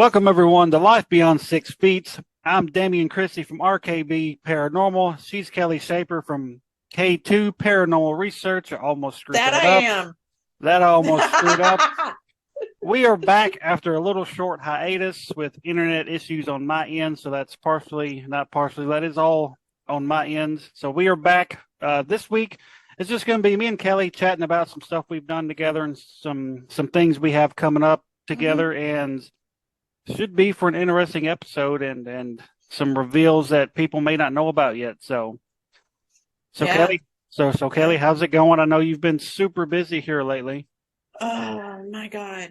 Welcome, everyone, to Life Beyond 6 Feet. I'm Damion Christie from RKB Paranormal. She's Kelly Shaper from K2 Paranormal Research. I almost screwed That that I up. am. That I almost screwed up. We are back after a little short hiatus with internet issues on my end. So that's not partially, that is all on my end. So we are back this week. It's just going to be me and Kelly chatting about some stuff we've done together and some things we have coming up together. And should be for an interesting episode and some reveals that people may not know about yet. So Yeah. Kelly, Kelly, how's it going? I know you've been super busy here lately. Oh my God.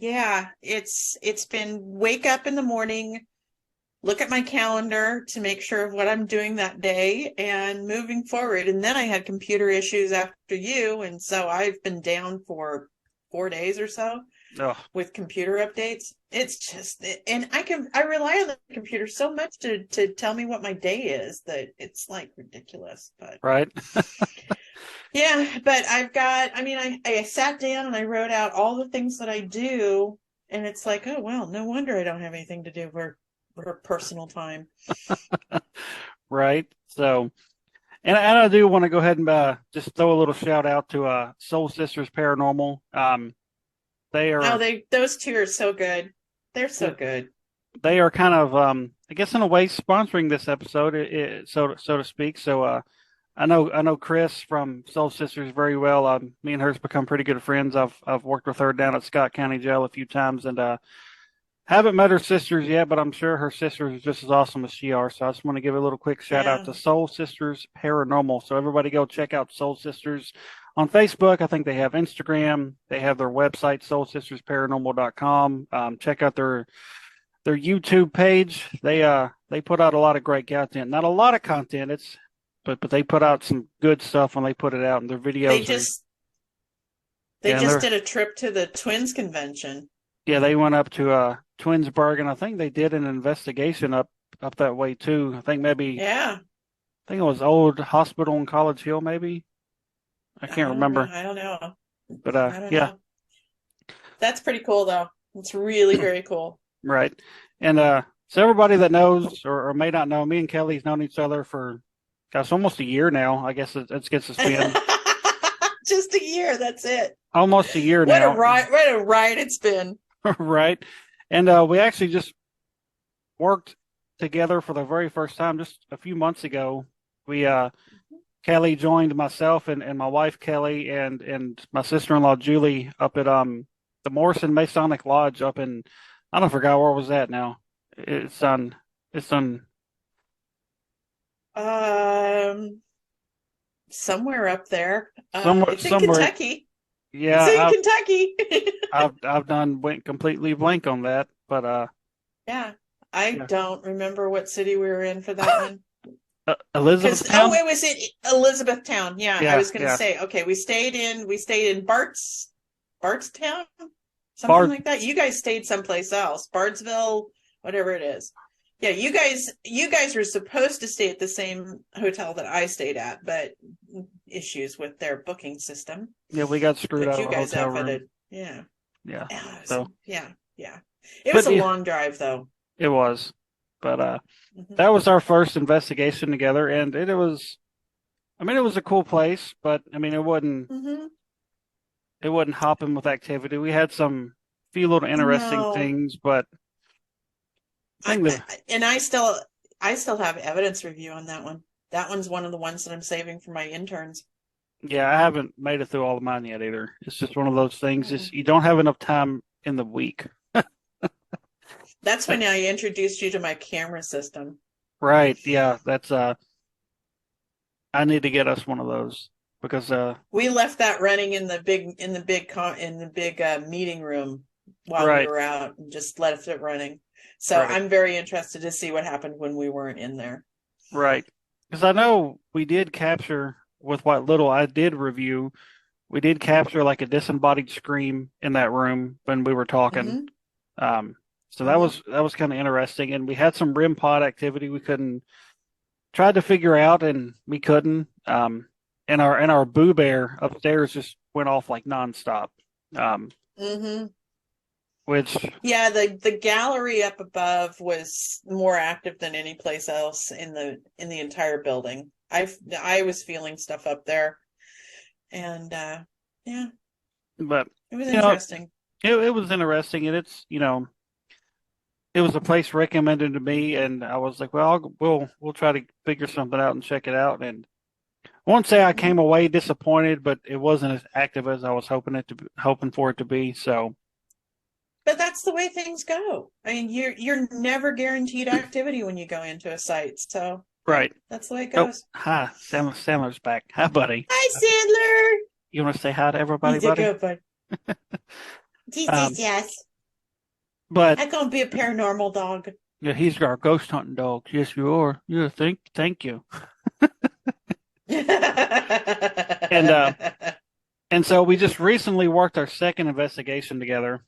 It's been wake up in the morning, look at my calendar to make sure of what I'm doing that day and moving forward. And then I had computer issues after you, and so I've been down for 4 days or so. Oh, with computer updates. It's just, and I rely on the computer so much to tell me what my day is that it's like ridiculous. But right. yeah, but I sat down and I wrote out all the things that I do, and it's like, oh well, no wonder I don't have anything to do for personal time. Right. So, and I do want to go ahead and just throw a little shout out to Soul Sisters Paranormal. They are Those two are so good. They're so good. They are kind of I guess in a way sponsoring this episode, so to speak. So I know Chris from Soul Sisters very well. Me and her's become pretty good friends. I've worked with her down at Scott County Jail a few times, and haven't met her sisters yet, but I'm sure her sisters are just as awesome as she are. So I just want to give a little quick shout out to Soul Sisters Paranormal. So everybody go check out Soul Sisters on Facebook. I think they have Instagram. They have their website, soulsistersparanormal.com. Check out their YouTube page. They put out a lot of great content. Not a lot of content. But they put out some good stuff when they put it out in their videos. They just did a trip to the Twins convention. Yeah, they went up to Twinsburg, and I think they did an investigation up that way too. I think it was Old Hospital in College Hill, maybe. I can't remember. I don't know. But I don't yeah. know. That's pretty cool though. It's really very cool. Right. And so everybody that knows or may not know, me and Kelly's known each other for almost a year now. I guess it gets us been. Just a year, that's it. Almost a year now. What a ride it's been. Right. And we actually just worked together for the very first time just a few months ago. We Kelly joined myself and my wife Kelly and my sister-in-law Julie up at the Morrison Masonic Lodge up in, I don't forgot where was that now. It's on somewhere up there. It's in somewhere. Kentucky. Yeah, it's in Kentucky. I've went completely blank on that, but yeah, I don't remember what city we were in for that one. Elizabethtown. It was in Elizabethtown. Yeah, I was going to say. Okay, we stayed in Bardstown, something like that. You guys stayed someplace else, Bardsville, whatever it is. Yeah, you guys were supposed to stay at the same hotel that I stayed at, but issues with their booking system. Yeah, we got screwed out of the hotel room. Yeah. Yeah. Yeah. It was a long drive though. It was. But that was our first investigation together, and it was a cool place, but it wasn't hopping with activity. We had few little interesting things, but I still have evidence review on that one. That one's one of the ones that I'm saving for my interns. Yeah, I haven't made it through all of mine yet either. It's just one of those things. Just you don't have enough time in the week. That's when I introduced you to my camera system. Right. Yeah. That's I need to get us one of those because we left that running in the big meeting room while we were out and just left it running. So I'm very interested to see what happened when we weren't in there. Right. Because I know we did capture with what little I did review, we did capture like a disembodied scream in that room when we were talking. So that was kind of interesting, and we had some REM pod activity we tried to figure out, and we couldn't. And our Boo Bear upstairs just went off like nonstop. which Yeah, the gallery up above was more active than any place else in the entire building. I was feeling stuff up there, and yeah, but it was you know interesting. it was interesting, and it's it was a place recommended to me, and I was like, well, we'll try to figure something out and check it out. And I won't say I Mhm. came away disappointed, but it wasn't as active as I was hoping for it to be. So But that's the way things go. I mean, you're never guaranteed activity when you go into a site. So yeah, right. that's the way it Oh, goes. hi, Sandler's back. Hi, buddy. Hi, Sandler. You want to say hi to everybody, He's a buddy? good one. Um, Yes. but I'm gonna be a paranormal dog. yeah, he's our ghost hunting dog. Yes, you are. Yeah, thank you. Is And and so we just recently worked our second investigation together.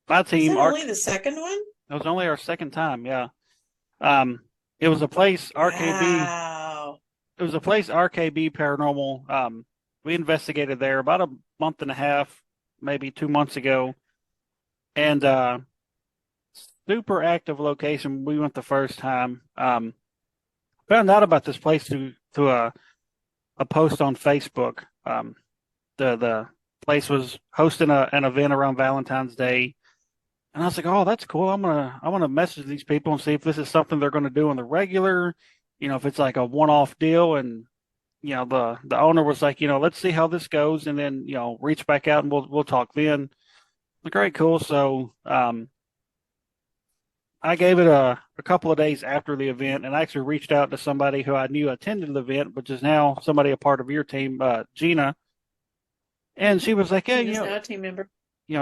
My team, that Arc, only the second one? it was only our second time. Yeah. Um, it was a place RKB. Wow. It was a place RKB Paranormal. We investigated there about a month and a half, maybe 2 months ago, and super active location. We went the first time. Found out about this place through a post on Facebook. The place was hosting an event around Valentine's Day, and I was like, "Oh, that's cool. I'm gonna message these people and see if this is something they're going to do on the regular. If it's like a one-off deal." And the owner was like, let's see how this goes, and then reach back out and we'll talk then. Like, all right, cool. So I gave it a couple of days after the event, and I actually reached out to somebody who I knew attended the event, which is now somebody a part of your team, Gina. And she was like, yeah, Gina's now a team member.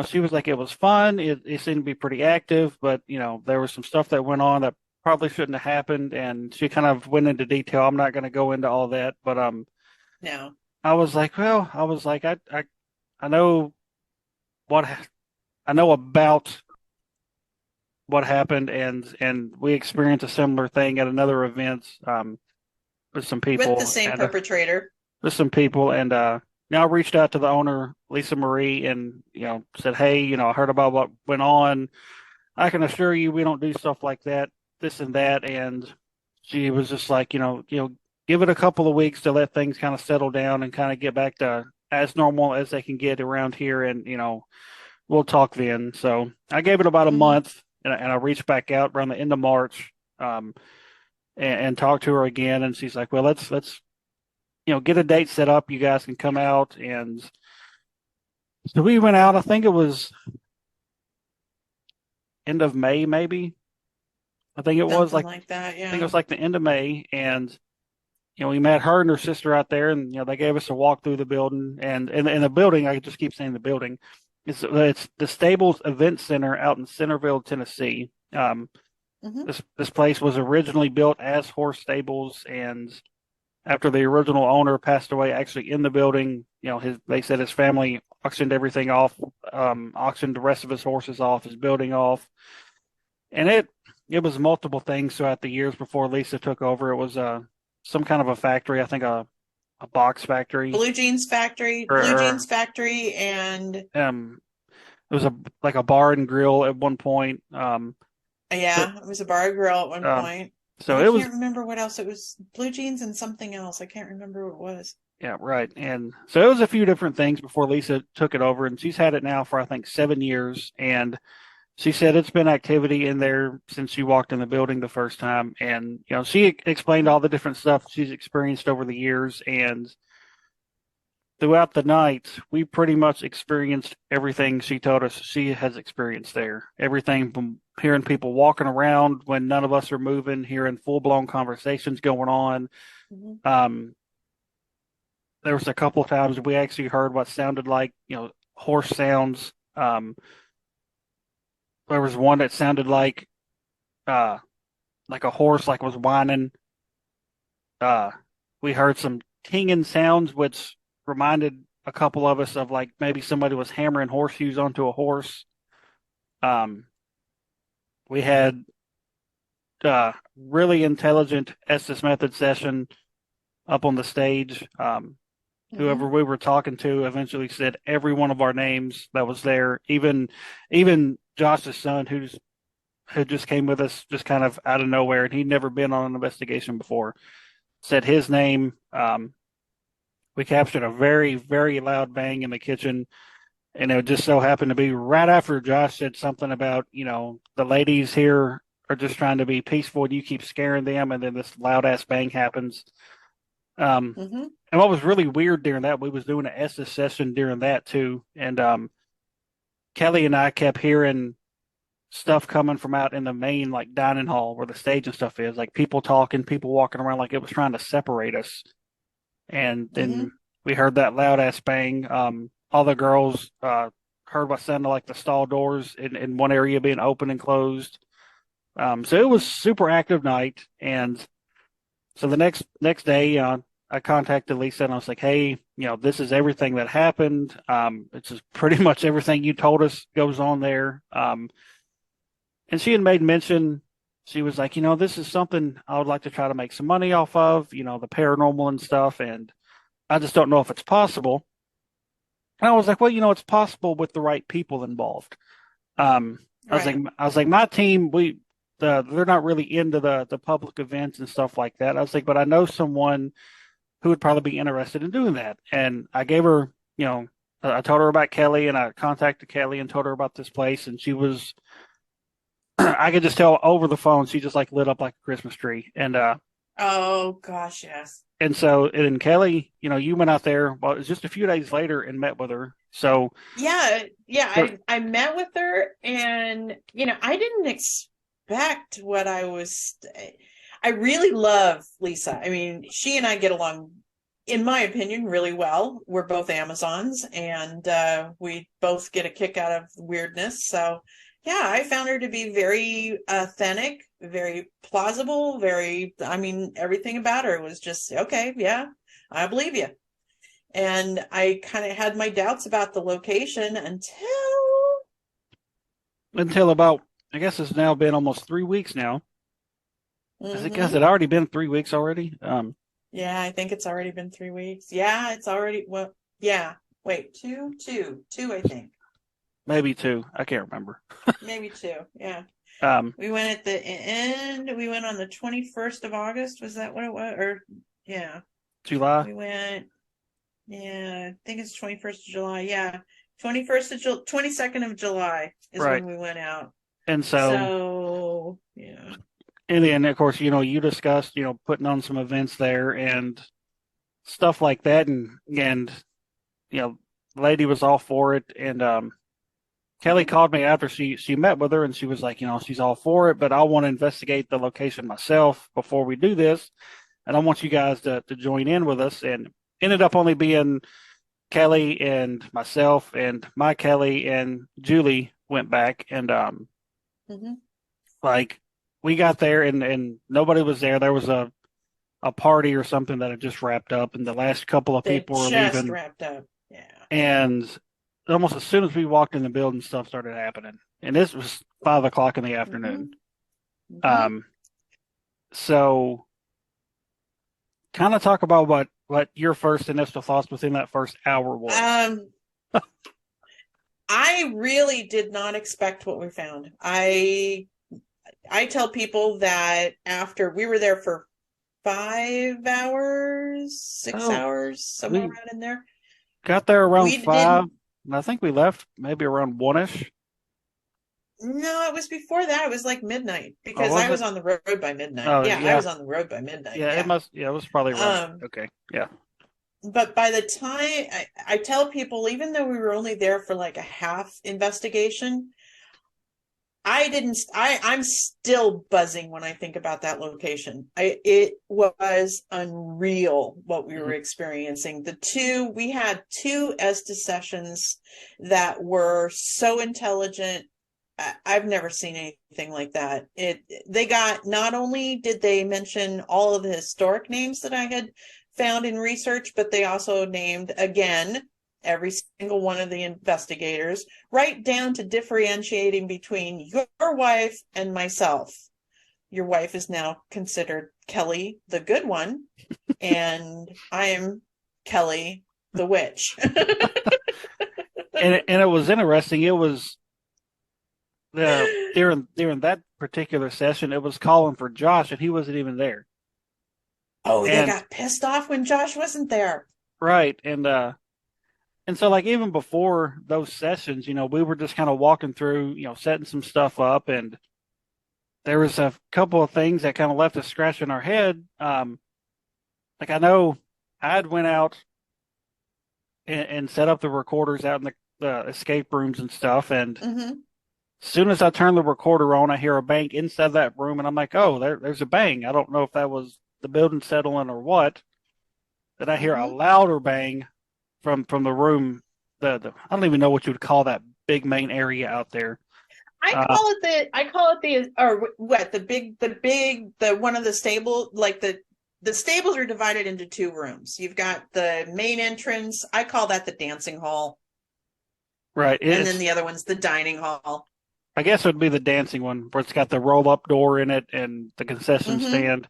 she was like, it was fun. It seemed to be pretty active, but there was some stuff that went on that probably shouldn't have happened. And she kind of went into detail. I'm not going to go into all that, but No. I was like, well, I was like, I know what I know about what happened, and we experienced a similar thing at another event with some With the people same and perpetrator. now I reached out to the owner, Lisa Marie, and said, hey, I heard about what went on. I can assure you we don't do stuff like that, this and that. And she was just like, give it a couple of weeks to let things kind of settle down and kind of get back to as normal as they can get around here, and we'll talk then. So I gave it about a Hmm. month, and I reached back out around the end of March, and talked to her again, and she's like, well, let's get a date set up. You guys can come out, and so we went out. I think it was end of May, maybe. I think it was Something like like that, I think it yeah. was like the end of May, and we met her and her sister out there, and they gave us a walk through the building, and in the building, I just keep saying the building. It's the Stables Event Center out in Centerville, Tennessee. Hmm. This place was originally built as horse stables, and after the original owner passed away, actually in the building, they said his family auctioned everything off, auctioned the rest of his horses off, his building off, and it was multiple things throughout the years before Lisa took over. It was some kind of a factory, I think a box factory, Blue or Jeans Factory, and it was a like a bar and grill at one point. But yeah, it was a bar grill at one um, point. And so I it was can't remember what else. It was Blue Jeans and something else. I can't remember what it was. yeah, right. And so it was a few different things before Lisa took it over, and she's had it now for I think 7 years. And she said it's been activity in there since she walked in the building the first time, and she explained all the different stuff she's experienced over the years. And throughout the night, we pretty much experienced everything she told us she has experienced there. Everything from hearing people walking around when none of us are moving, hearing full blown conversations going on. Hmm. Um, there was a couple of times we actually heard what sounded like horse sounds. There was one that sounded uh like a horse like was whining. Uh, we heard some tinging sounds, which reminded a couple of us of like maybe somebody was hammering horseshoes onto a horse. Um, we had really intelligent Estes method session up on the stage. Mm-hmm. whoever we were talking to eventually said every one of our names that was there, even Josh's son, who just came with us just kind of out of nowhere, and he'd never been on an investigation before, said his name. We captured a very, very loud bang in the kitchen, and it just so happened to be right after Josh said something about, the ladies here are just trying to be peaceful, and you keep scaring them, and then this loud ass bang happens. Um, Mm-hmm. and what was really weird during that, we was doing an Estes session during that too, and Kelly and I kept hearing stuff coming from out in the main like dining hall where the stage and stuff is, like people talking, people walking around, like it was trying to separate us. And Mm-hmm. then we heard that loud ass bang. All the girls heard what sounded like the stall doors in one area being open and closed. So it was super active night, and so the next day, I contacted Lisa and I was like, "Hey, this is everything that happened. It's just pretty much everything you told us goes on there." And she had made mention. She was like, "This is something I would like to try to make some money off of. The paranormal and stuff, and I just don't know if it's possible." And I was like, "Well, it's possible with the right people involved." Right. I was like, my team, they're not really into the public events and stuff like that. I was like, but I know someone who would probably be interested in doing that. And I gave her, I told her about Kelly, and I contacted Kelly and told her about this place, and she was, I could just tell over the phone, she just like lit up like a Christmas tree. Oh gosh, yes. And so, and then Kelly, you went out there, well, it was just a few days later and met with her. So, Yeah, yeah. there, I met with her, and I didn't expect what I was. I really love Lisa. I mean, she and I get along, in my opinion, really well. We're both Amazons, and we both get a kick out of weirdness. So, yeah, I found her to be very authentic, very plausible, I mean, everything about her was just okay. Yeah, I believe you. And I kind of had my doubts about the location until about, I guess it's now been almost 3 weeks now. I guess hmm it already been 3 weeks already. yeah, I think it's already been 3 weeks. Yeah, it's already, well, yeah. Wait, two, I think. Maybe two. I can't remember. Maybe two. Yeah. Um, We went at the end, we went on the 21st of August. Was that what it was? Or, yeah, July. we went, yeah, I think it's 21st of July. Yeah. 21st of July, 22nd of July is Right. when we went out. And so, So, yeah. and then of course, you discussed, putting on some events there and stuff like that, and the lady was all for it, and Kelly called me after she met with her, and she was like, she's all for it, but I want to investigate the location myself before we do this, and I want you guys to join in with us, and ended up only being Kelly and myself, and my Kelly and Julie went back, and Mm-hmm. like we got there, and nobody was there. There was a party or something that had just wrapped up, and the last couple of That people were just leaving. wrapped up. Yeah. And almost as soon as we walked in the building, stuff started happening. And this was 5 o'clock in the Mm-hmm. afternoon. Mm-hmm. Um, so kind of talk about what your first initial thoughts within that first hour was. Um, I really did not expect what we found. I tell people that after we were there for 5 hours, six Oh, hours, somewhere we around in there. got there around We 5, didn't. and I think we left maybe around 1ish. No, it was before that. It was like midnight Or because I was it? was on the road by midnight. Oh, Yeah, I yeah. was on the road by midnight. Yeah, it Yeah. must. Yeah, it was probably around. Um, Okay. Yeah. but by the time I tell people, even though we were only there for like a half investigation, I didn't. I'm still buzzing when I think about that location. It was unreal what we were Mhm. experiencing. We had two Estes sessions that were so intelligent. I've never seen anything like that. They got, not only did they mention all of the historic names that I had found in research, but they also named again every single one of the investigators, right down to differentiating between your wife and myself. Your wife is now considered Kelly, the good one, and I am Kelly, the witch. And it was interesting. It was the during that particular session, it was calling for Josh, and he wasn't even there. Oh, they And got pissed off when Josh wasn't there. right, and so like even before those sessions, we were just kind of walking through, setting some stuff up, and there was a couple of things that kind of left us scratching our head. Like I know I had went out and set up the recorders out in the escape rooms and stuff, and Mm-hmm. as soon as I turn the recorder on, I hear a bang inside that room, and I'm like, "Oh, there's a bang." I don't know if that was the building settling or what. Then I hear a Mm-hmm. louder bang from the room. I don't even know what you would call that big main area out there. I call it the, or what, the one of the stable, like the stables are divided into two rooms. You've got the main entrance. I call that the dancing hall. Right. And then the other one's the dining hall. I guess it would be the dancing one where it's got the roll up door in it and the concession Mm-hmm. stand.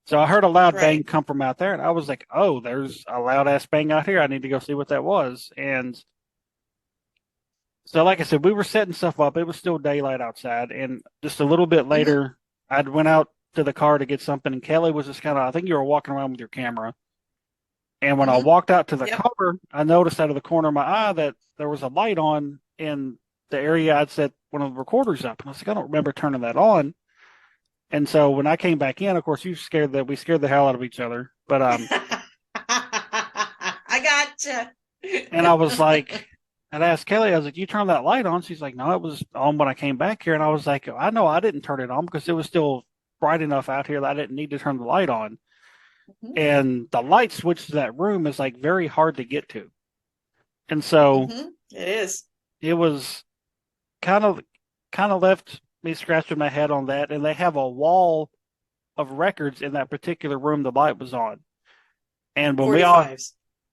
So I heard a loud bang Right. come from out there, and I was like, "Oh, there's a loud ass bang out here. I need to go see what that was." And so, like I said, we were setting stuff up. It was still daylight outside, and just a little bit Mm-hmm. later, I went out to the car to get something, and Kelly was just kind of, I think you were walking around with your camera. And when I Mm-hmm. walked out to the Yep. car, I noticed out of the corner of my eye that there was a light on in the area I'd set one of the recorders up. And I was like, I don't remember turning that on. And so when I came back in, of course, we scared the hell out of each other. But I gotcha. and I was like, I'd asked Kelly, I was like, you turned that light on? She's like, no, it was on when I came back here. And I was like, I know I didn't turn it on because it was still bright enough out here that I didn't need to turn the light on. Mm-hmm. And the light switch to that room is like very hard to get to. And so Mm-hmm. It is. it was kind of left me scratching my head on that. And they have a wall of records in that particular room the light was on. And 45s.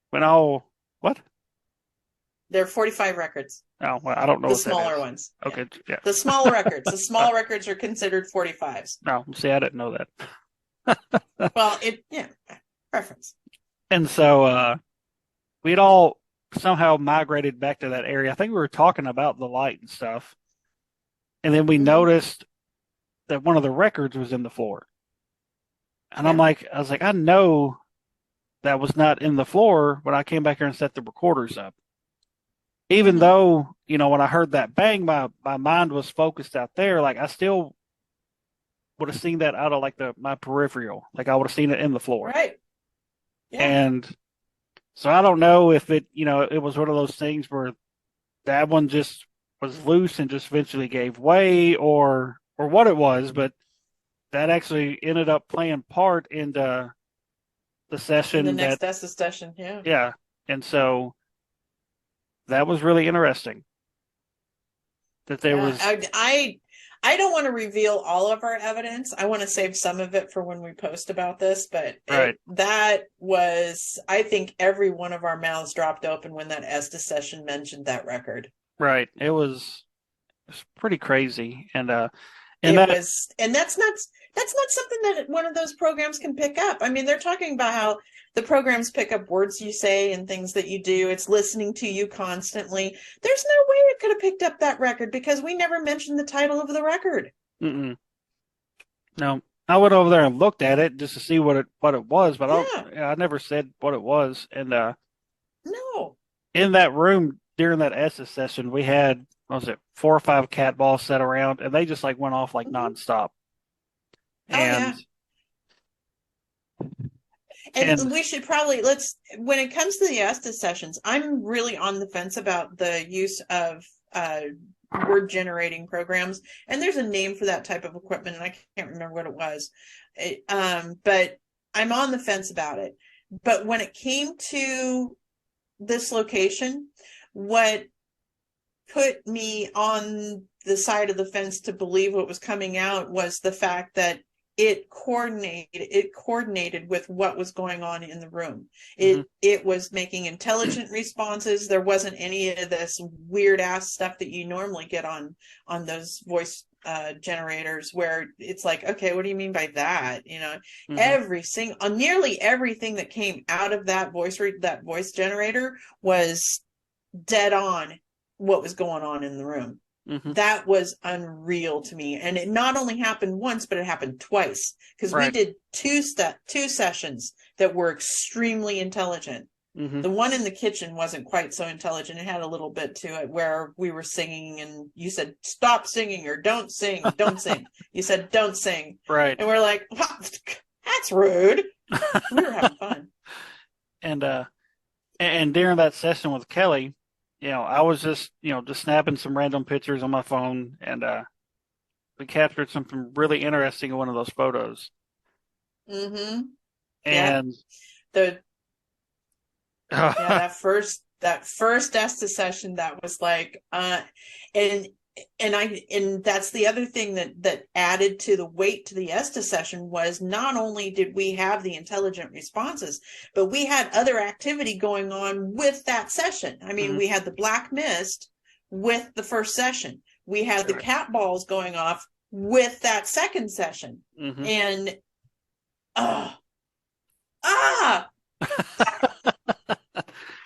when all what? They're 45 records. Oh, well, I don't know The what that smaller is. ones. Yeah. Okay, yeah. The small records. The small records are considered 45s. No, see, I didn't know that. Well, preference. And so we'd all somehow migrated back to that area. I think we were talking about the light and stuff. And then we Mm-hmm. noticed that one of the records was in the floor. And Yeah. I was like, I know that was not in the floor when I came back here and set the recorders up. Even Mm-hmm. though, when I heard that bang, my mind was focused out there. Like I still would have seen that out of like my peripheral. Like I would have seen it in the floor. Right. Yeah. And so I don't know if it was one of those things where that one just was loose and just eventually gave way or what it was, but that actually ended up playing part in the In the session next Essa session. Yeah. yeah. And so that was really interesting that there Yeah. was I don't want to reveal all of our evidence. I want to save some of it for when we post about this, but right. that was, I think every one of our mouths dropped open when that Esta session mentioned that record. Right. It was pretty crazy. And And that's not something that one of those programs can pick up. I mean, they're talking about how the programs pick up words you say and things that you do. It's listening to you constantly. There's no way it could have picked up that record because we never mentioned the title of the record. Mm-mm. No, I went over there and looked at it just to see what it was, but I never said what it was. And no, in that room during that Essa session, we had, what was it, 4 or 5 cat balls set around, and they just like went off like nonstop. Oh, yeah. And we should probably when it comes to the Esta sessions, I'm really on the fence about the use of word generating programs. And there's a name for that type of equipment, and I can't remember what it was. But I'm on the fence about it. But when it came to this location, what put me on the side of the fence to believe what was coming out was the fact that it coordinated with what was going on in the room. It was making intelligent responses. There wasn't any of this weird ass stuff that you normally get on those voice generators where it's like, okay, what do you mean by that? Hmm. Nearly everything that came out of that voice generator was dead on what was going on in the room. Hmm. That was unreal to me. And it not only happened once, but it happened twice because we Right. did two sessions that were extremely intelligent. Hmm. The one in the kitchen wasn't quite so intelligent. It had a little bit to it where we were singing and you said, stop singing or don't sing, don't sing. You said, don't sing. Right. And we're like, that's rude. We were having fun. And during that session with Kelly, I was just just snapping some random pictures on my phone, and we captured something really interesting in one of those photos. Mm-hmm. Yep. And The Yeah, that first Estes session, that was like and and that's the other thing that added to the weight to the Estes session was not only did we have the intelligent responses, but we had other activity going on with that session. I mean, Mhm. we had the black mist with the first session. We had the Right. cat balls going off with that second session. Hmm. And uh ah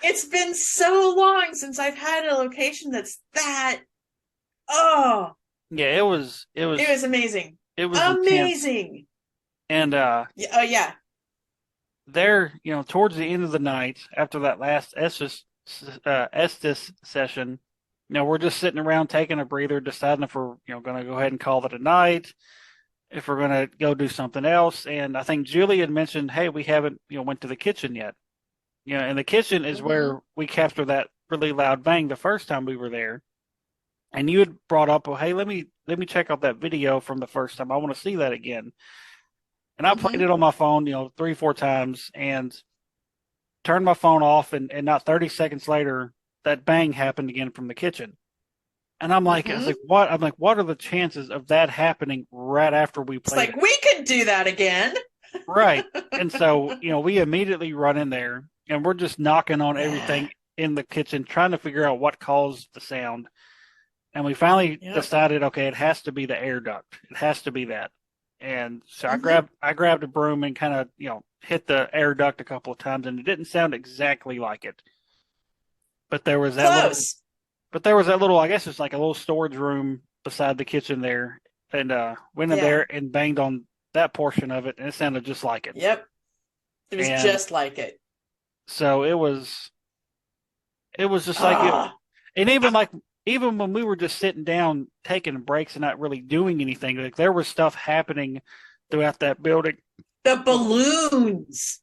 it's been so long since I've had a location that's that. Oh, Yeah, it was amazing. it was intense. Amazing. And Yeah, oh, yeah. there, towards the end of the night, after that last Estes session, we're just sitting around taking a breather, deciding if we're, going to go ahead and call it a night, if we're going to go do something else. And I think Julie had mentioned, hey, we haven't, went to the kitchen yet. And the kitchen is Mm-hmm. where we captured that really loud bang the first time we were there. And you had brought up, well, hey, let me check out that video from the first time. I want to see that again. And I played Mm-hmm. it on my phone, 3, 4 times, and turned my phone off, and not 30 seconds later, that bang happened again from the kitchen. And I was Mm-hmm. like, what? I'm like, what are the chances of that happening right after we It's played like it? we could do that again. Right. And so, we immediately run in there and we're just knocking on Yeah. everything in the kitchen, trying to figure out what caused the sound. And we finally Yep. decided, okay, it has to be the air duct. It has to be that. And so Mm-hmm. I grabbed a broom and kind of, hit the air duct a couple of times, and it didn't sound exactly like it. But there was that little, Close. I guess it's like a little storage room beside the kitchen there, and went in Yeah. there and banged on that portion of it, and it sounded just like it. Yep. It was And just like it. so it was just like it, Ah, and even when we were just sitting down taking breaks and not really doing anything, like there was stuff happening throughout that building. the balloons.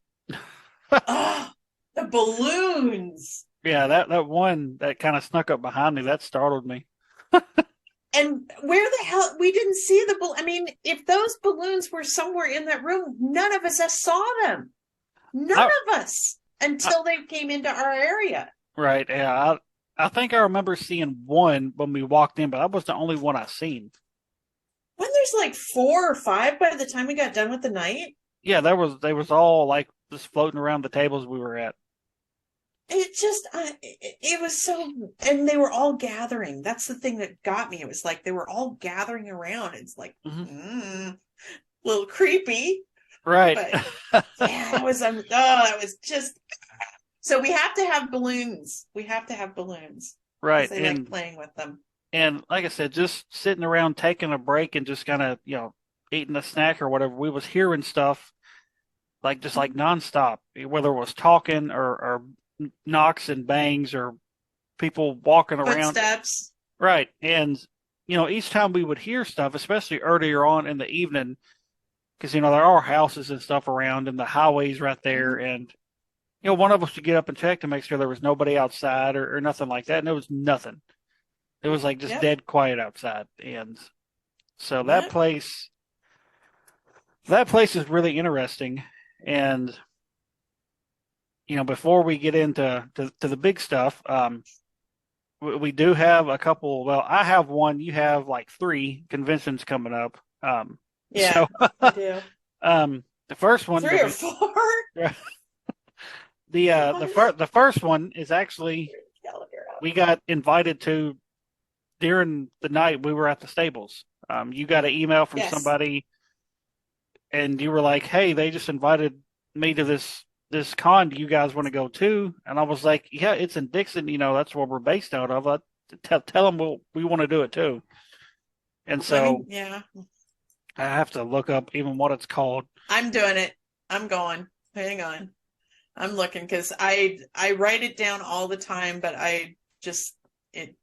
Ah, the balloons. Yeah, that one that kind of snuck up behind me, that startled me. And where the hell we didn't see the I mean, if those balloons were somewhere in that room, none of us saw them. None I, of us I until they came into our area. Right, yeah, I think I remember seeing one when we walked in, but that was the only one I seen. When there's like 4 or 5 by the time we got done with the night, Yeah, they was all like just floating around the tables we were at. it was so, and they were all gathering. That's the thing that got me. It was like they were all gathering around. It's like, Hmm. a little creepy, Right. but yeah, that was just. So we have to have balloons. We have to have balloons because Right. they like playing with them. And like I said, just sitting around taking a break and just kind of, eating a snack or whatever, we was hearing stuff like just like nonstop, whether it was talking or knocks and bangs or people walking around. Footsteps. Right. And, each time we would hear stuff, especially earlier on in the evening, because, there are houses and stuff around and the highways right there. Mhm. And, one of us would get up and check to make sure there was nobody outside or nothing like that. And there was nothing. It was like just Yep. dead quiet outside. And so Yep. that place is really interesting. And, before we get into to the big stuff, we do have a couple. Well, I have one. You have like three conventions coming up. Yeah, So I do. the first one Three that or four. the first one is actually we got invited to during the night we were at the stables. You got an email from Yes. somebody, and you were like, "Hey, they just invited me to this con. Do you guys want to go too?" And I was like, "Yeah, it's in Dixon. That's where we're based out of. Tell them we want to do it too." And so Yeah, I have to look up even what it's called. I'm doing it. I'm going. Hang on. I'm looking because I write it down all the time, but I just it.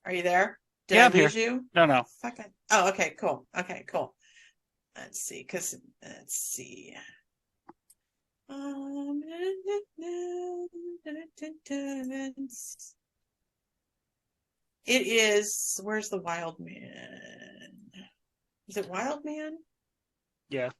Are you there? Did Yeah, I I'm here. lose you? No, no. Fuck it. Oh, okay, cool. Okay, cool. Let's see, because let's see. It is. Where's the Wild Man? Is it Wild Man? Yeah.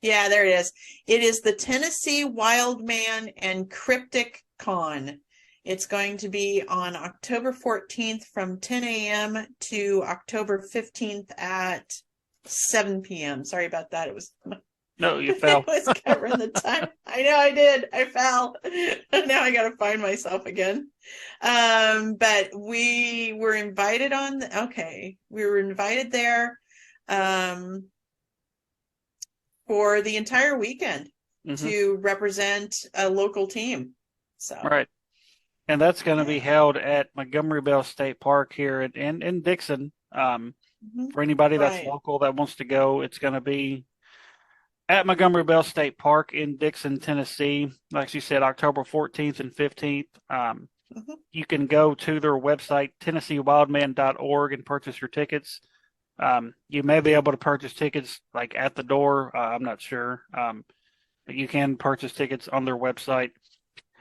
Yeah, there it is. It is the Tennessee Wild Man and Cryptic Con. It's going to be on October 14th from 10 a.m. to October 15th at 7 p.m. Sorry about that. It was No, you it fell. was covering the time. I know I did. I fell. Now I got to find myself again. But we were invited on. Okay, we were invited there. For the entire weekend Hmm. to represent a local team. So, Right. And that's going to be yeah. held at Montgomery Bell State Park here in Dixon. Mm-hmm. For anybody that's Right. local that wants to go, it's going to be at Montgomery Bell State Park in Dixon, Tennessee. Like you said, October 14th and 15th. Mm-hmm. You can go to their website, TennesseeWildman.org, and purchase your tickets. You may be able to purchase tickets like at the door. I'm not sure. But you can purchase tickets on their website.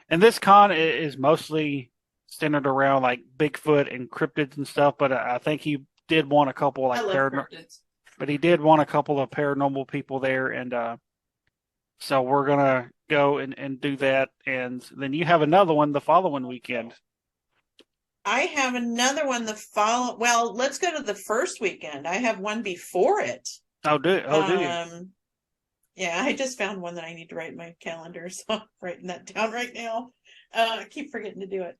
And this con is mostly centered around like Bigfoot and cryptids and stuff. But I think he did want a couple I like love cryptids. but he did want a couple of paranormal people there, and so we're gonna go and do that. And then you have another one the following weekend. I have another one the follow. Well, let's go to the first weekend. I have one before it. Oh, do you? Um, yeah, I just found one that I need to write in my calendar, so I'm writing that down right now. I keep forgetting to do it.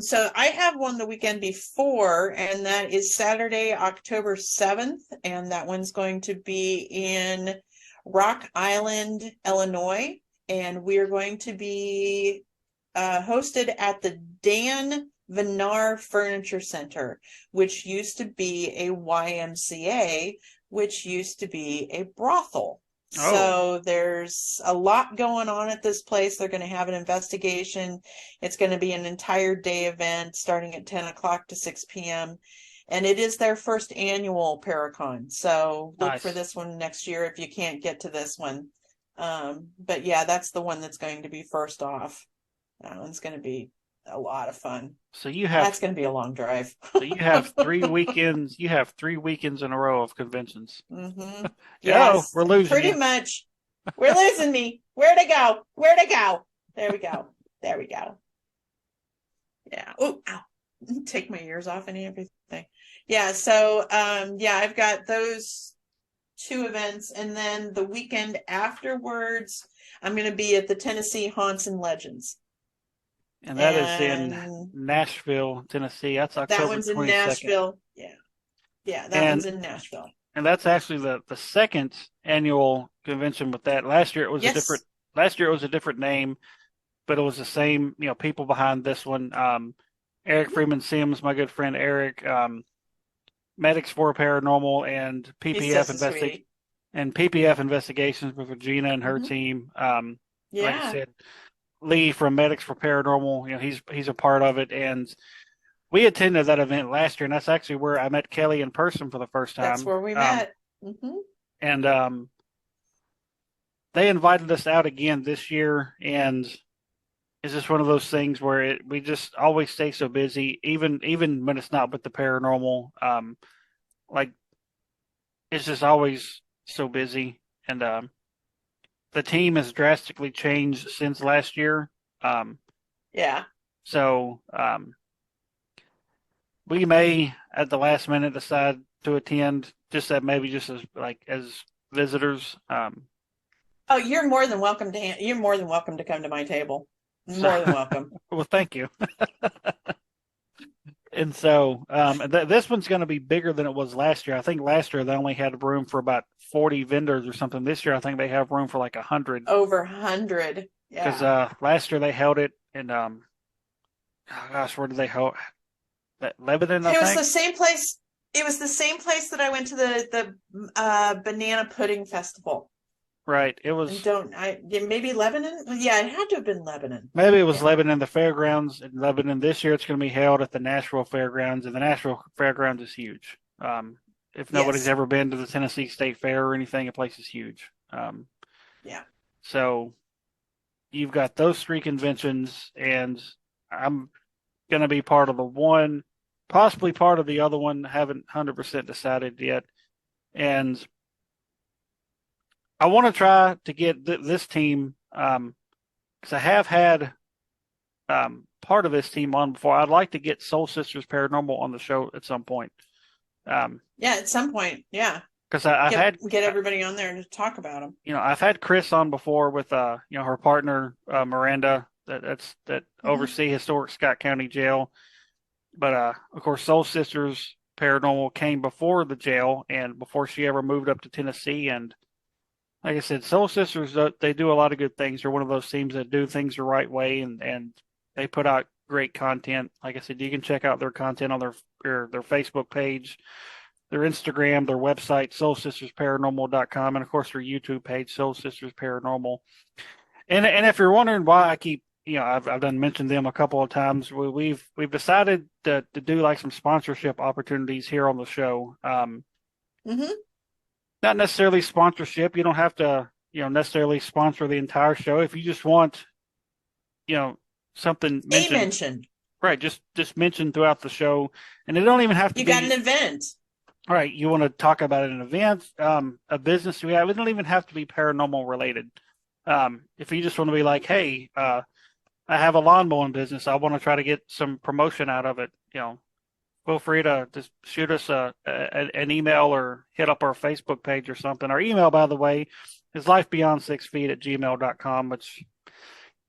So I have one the weekend before, and that is Saturday, October 7th, and that one's going to be in Rock Island, Illinois, and we are going to be hosted at the Dan Vinar Furniture Center, which used to be a YMCA, which used to be a brothel. Oh, So there's a lot going on at this place. They're going to have an investigation. It's going to be an entire day event starting at 10 o'clock to 6 p.m. And it is their first annual Paracon. So look for nice. this one next year if you can't get to this one. But yeah, that's the one that's going to be first off. That one's going to be a lot of fun. So you That's have going to be a long drive. so you have 3 weekends. You have 3 weekends in a row of conventions. Mm-hmm. Oh, Yes, we're losing pretty you. much. We're losing me. Where to go? Where to go? There we go. There we go. Yeah. Oh, ow. Take my ears off and everything. Yeah. So, yeah, I've got those two events, and then the weekend afterwards, I'm going to be at the Tennessee Haunts and Legends, And that is in and Nashville, Tennessee. That's that October one's in 22nd. Nashville. Yeah. Yeah, that And one's in Nashville. and that's actually the second annual convention with that. Yes. Last year it was a different name, but it was the same, people behind this one. Eric Mm-hmm. Freeman Sims, my good friend Eric, Medics for Paranormal and He's PPF such a investig sweetie. and PPF investigations with Regina and her Mm-hmm. team. Like I Yeah, said, Lee from Medics for Paranormal, he's a part of it, and we attended that event last year, and that's actually where I met Kelly in person for the first that's time. where we met. Mm-hmm. And they invited us out again this year, and it's just one of those things where we just always stay so busy, even when it's not with the paranormal. Like it's just always so busy, and the team has drastically changed since last year. Um, Yeah. so we may at the last minute decide to attend, just as like as visitors. Oh, you're more than welcome to come to my table. So More than welcome. well, thank you. And so this one's going to be bigger than it was last year. I think last year they only had room for about 40 vendors or something. This year I think they have room for like 100. Over 100. Because Yeah. last year they held it in, oh gosh, where did they hold? Lebanon, I It was think. the same place. It was the same place that I went to the banana pudding festival. Right. And don't I maybe Lebanon? Yeah, it had to have been Lebanon. Maybe it was Yeah. Lebanon, the fairgrounds in Lebanon. This year it's going to be held at the Nashville Fairgrounds, and the Nashville Fairgrounds is huge. If nobody's Yes. ever been to the Tennessee State Fair or anything, the place is huge. Yeah. So you've got those three conventions, and I'm going to be part of the one, possibly part of the other one. Haven't 100% decided yet. And I want to try to get this team, because I have had part of this team on before. I'd like to get Soul Sisters Paranormal on the show at some point. Um, Yeah, at some point. Yeah. because I've had, Get everybody on there to talk about them. I've had Chris on before with, her partner Miranda that Mm-hmm. oversee historic Scott County Jail. But of course, Soul Sisters Paranormal came before the jail and before she ever moved up to Tennessee. And like I said, Soul Sisters, they do a lot of good things. They're one of those teams that do things the right way, and they put out great content. Like I said, you can check out their content on their Facebook page, their Instagram, their website, soulsistersparanormal.com, and of course their YouTube page, Soul Sisters Paranormal. And if you're wondering why I keep, I've done mentioned them a couple of times. We've decided to do like some sponsorship opportunities here on the show. Mm-hmm. Not necessarily sponsorship. You don't have to, necessarily sponsor the entire show. If you just want, you know, something A mentioned, mention. right? Just mentioned throughout the show, and it don't even have to You got be an event. right. You want to talk about an event, a business we have. It don't even have to be paranormal related. If you just want to be like, hey, I have a lawn mowing business. I want to try to get some promotion out of it. Feel free to just shoot us an email or hit up our Facebook page or something. Our email, by the way, is lifebeyond6feet at gmail.com, which,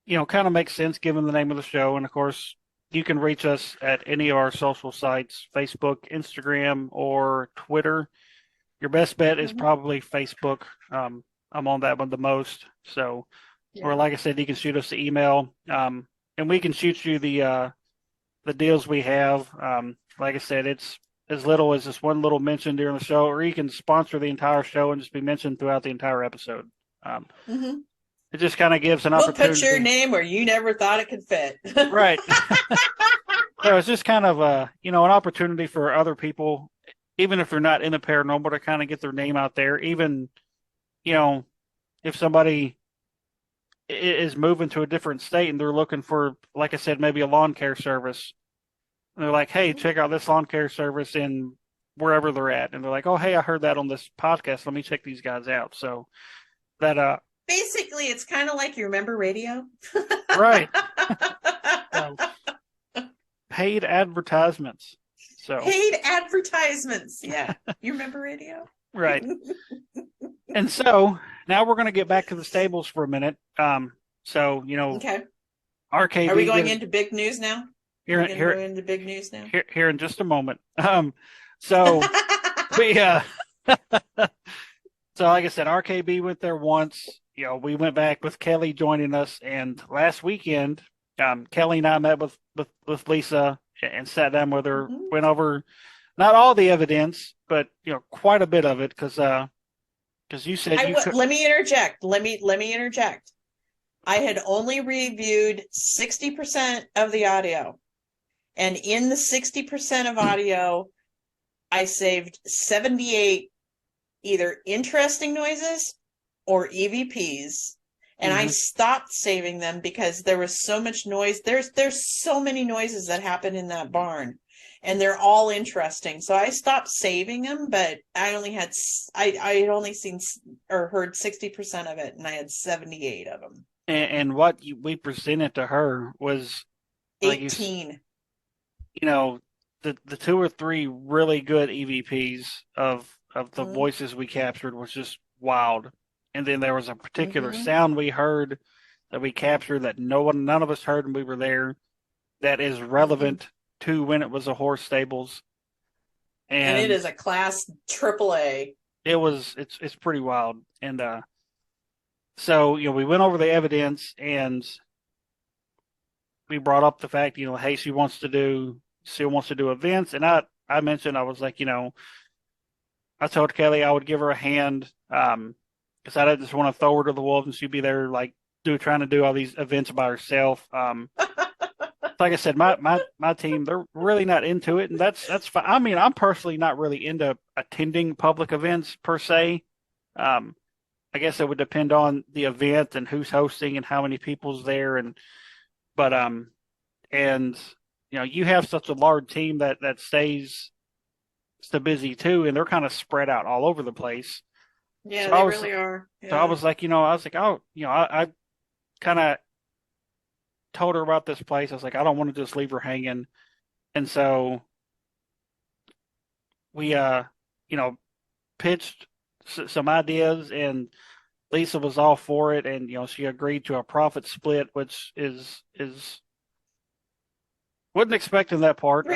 kind of makes sense given the name of the show. And of course, you can reach us at any of our social sites, Facebook, Instagram, or Twitter. Your best bet is Mm-hmm. probably Facebook. I'm on that one the most. So, or Yeah. like I said, you can shoot us an email, and we can shoot you the deals we have. Like I said, it's as little as just one little mention during the show, or you can sponsor the entire show and just be mentioned throughout the entire episode. Um, Mm-hmm. it just kind of gives an We'll put your opportunity, name where you never thought it could fit. right? So it's just kind of an opportunity for other people, even if they're not in the paranormal, to kind of get their name out there. Even you know, if somebody is moving to a different state and they're looking for, like I said, maybe a lawn care service. And they're like, hey, check out this lawn care service in wherever they're at. And they're like, oh, hey, I heard that on this podcast. Let me check these guys out. So that, Basically, it's kind of like you remember radio. right. So, paid advertisements. So, Paid advertisements. Yeah. You remember radio? right. And so now we're going to get back to the stables for a minute. So, Okay. Are we RKB going gives into big news now? here, We're going to go here, into big news now? here in just a moment. So we, so like I said, RKB went there once. We went back with Kelly joining us, and last weekend, Kelly and I met with Lisa and sat down with her, Mhm. went over not all the evidence, but quite a bit of it, because you said you could. Let me interject. Let me interject. I had only reviewed 60% of the audio. And in the 60% of audio, I saved 78 either interesting noises or EVPs. And I stopped saving them because there was so much noise. There's so many noises that happen in that barn, and they're all interesting. So I stopped saving them, but I had only seen or heard 60% of it, and I had 78 of them. And what we presented to her was like 18. The two or three really good EVPs of the Mm-hmm. voices we captured was just wild. And then there was a particular Mm-hmm. sound we heard that we captured that none of us heard when we were there, that is relevant RK2 when it was a horse stables, And it and is a class AAA. it's pretty wild. And so we went over the evidence, and we brought up the fact, hey, she still wants to do events, and I mentioned, I was like, I told Kelly I would give her a hand, because I didn't just want to throw her to the wolves and she'd be there like trying to do all these events by herself. Like I said, my team, they're really not into it, and that's fine. I mean, I'm personally not really into attending public events per se. I guess it would depend on the event and who's hosting and how many people's there, but and you have such a large team that stays so busy too, and they're kind of spread out all over the place. Yeah, So they really are. so I Yeah. was like, oh, I kind of told her about this place. I was like, I don't want to just leave her hanging. And so we, pitched some ideas, and Lisa was all for it. And, she agreed to a profit split, which is, wasn't expecting that part.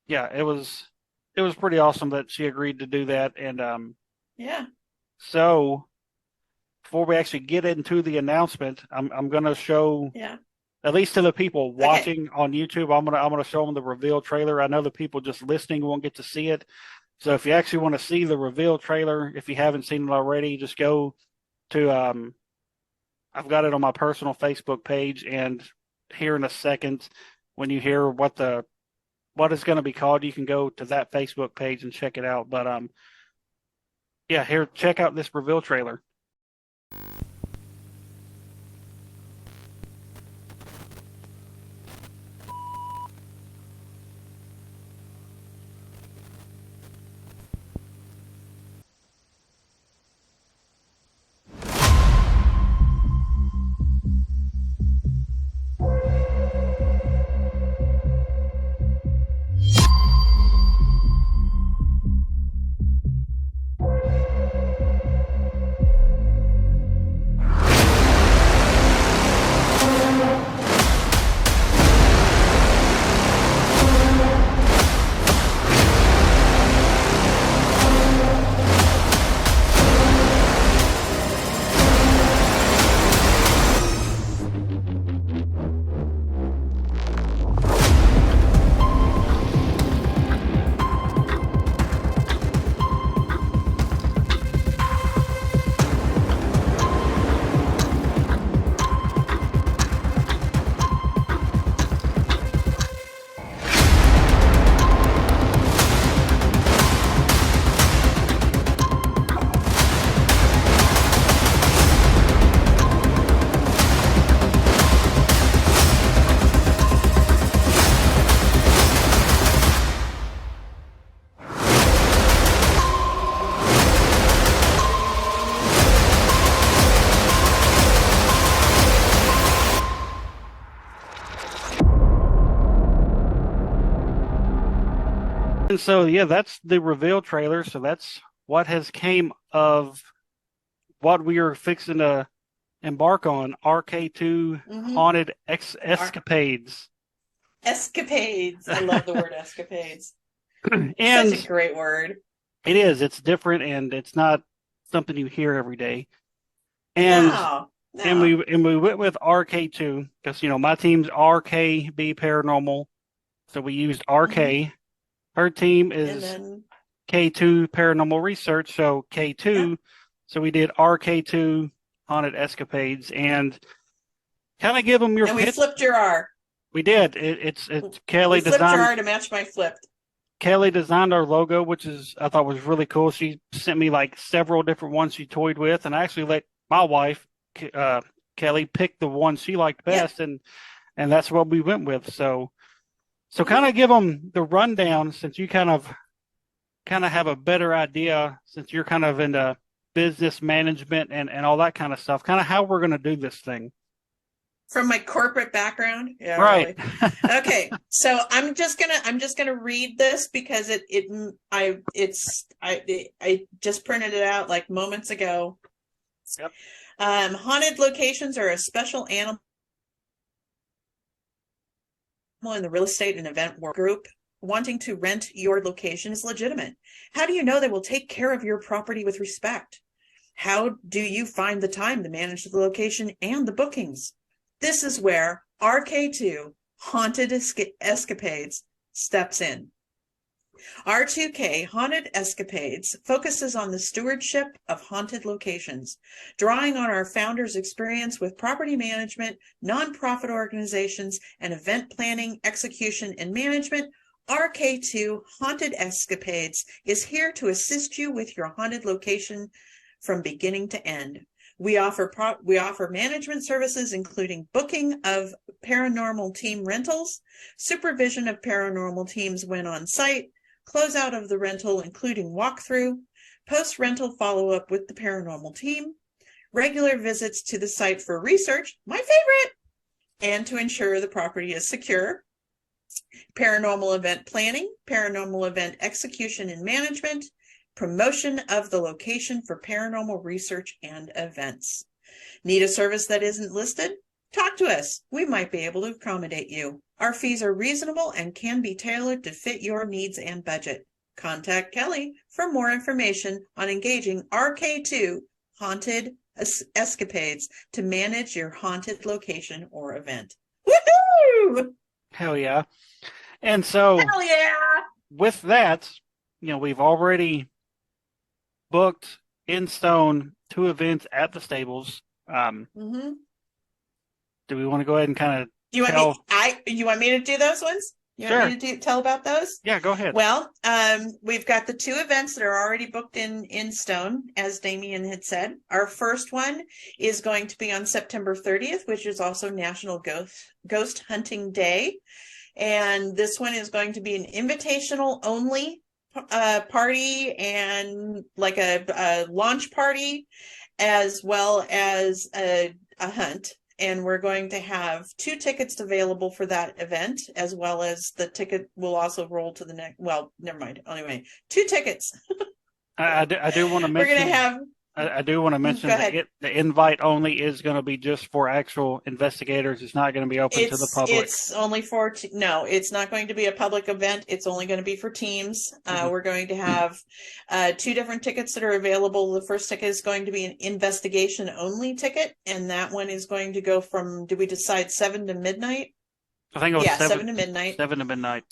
Yeah, it was pretty awesome that she agreed to do that. And, Yeah. so before we actually get into the announcement, I'm going to show, Yeah. at least to the people Okay. watching on YouTube, I'm gonna show them the reveal trailer. I know the people just listening won't get to see it. So if you actually want to see the reveal trailer, if you haven't seen it already, just go to I've got it on my personal Facebook page, and here in a second, when you hear what it's going to be called, you can go to that Facebook page and check it out. But yeah, here, check out this reveal trailer. And so, yeah, that's the reveal trailer. So that's what has came of what we are fixing to embark on, RK2 Mm-hmm. Haunted Escapades. Escapades. I love the word escapades. And Such a great word. it is. It's different, and it's not something you hear every day. And No. we went with RK2 because my team's RKB Paranormal, so we used RK. Mm-hmm. Her team And is then K2 Paranormal Research, so K2. yeah. So we did RK2 Haunted Escapades, and kind of give them your And we pitch. flipped your R. We did. It's Kelly We flipped your designed. R to match my flipped. Kelly designed our logo, which I thought was really cool. She sent me like several different ones she toyed with, and I actually let my wife, Kelly, pick the one she liked best, Yeah. and that's what we went with. So kind of give them the rundown, since you kind of have a better idea, since you're kind of into business management and all that kind of stuff, kind of how we're going to do this thing. From my corporate background. Yeah, Right. really. Okay. So I'm just gonna read this because I just printed it out like moments ago. Yep. Haunted locations are a special animal in the real estate and event work group wanting to rent your location is legitimate. How do you know they will take care of your property with respect? How do you find the time to manage the location and the bookings? This is where RK2 Haunted Escapades steps in. R2K Haunted Escapades focuses on the stewardship of haunted locations, drawing on our founder's experience with property management, nonprofit organizations, and event planning, execution, and management. RK2 Haunted Escapades is here to assist you with your haunted location from beginning to end. We offer management services, including booking of paranormal team rentals, supervision of paranormal teams when on site, closeout of the rental, including walkthrough, post-rental follow-up with the paranormal team, regular visits to the site for research, my favorite, and to ensure the property is secure, paranormal event planning, paranormal event execution and management, promotion of the location for paranormal research and events. Need a service that isn't listed? Talk to us. We might be able to accommodate you. Our fees are reasonable and can be tailored to fit your needs and budget. Contact Kelly for more information on engaging RK2 Haunted Escapades to manage your haunted location or event. Woohoo! Hell yeah. And so Hell yeah! with that, we've already booked in stone 2 events at the stables. Do we want to go ahead and kind of You want me to do those ones? You Sure. want me to tell about those? Yeah, go ahead. Well, we've got the 2 events that are already booked in stone, as Damion had said. Our first one is going to be on September 30th, which is also National Ghost Hunting Day. And this one is going to be an invitational only party, and like a launch party, as well as a hunt. And we're going to have 2 tickets available for that event, as well as the ticket will also roll to the next. Well, never mind. Anyway, 2 tickets. I do want to mention. We're going to have. I do want to mention that the invite only is going to be just for actual investigators. It's not going to be open to the public. It's only for no. It's not going to be a public event. It's only going to be for teams. We're going to have 2 different tickets that are available. The first ticket is going to be an investigation only ticket, and that one is going to go from. Did we decide 7 to midnight? I think it was 7 to midnight. 7 to midnight.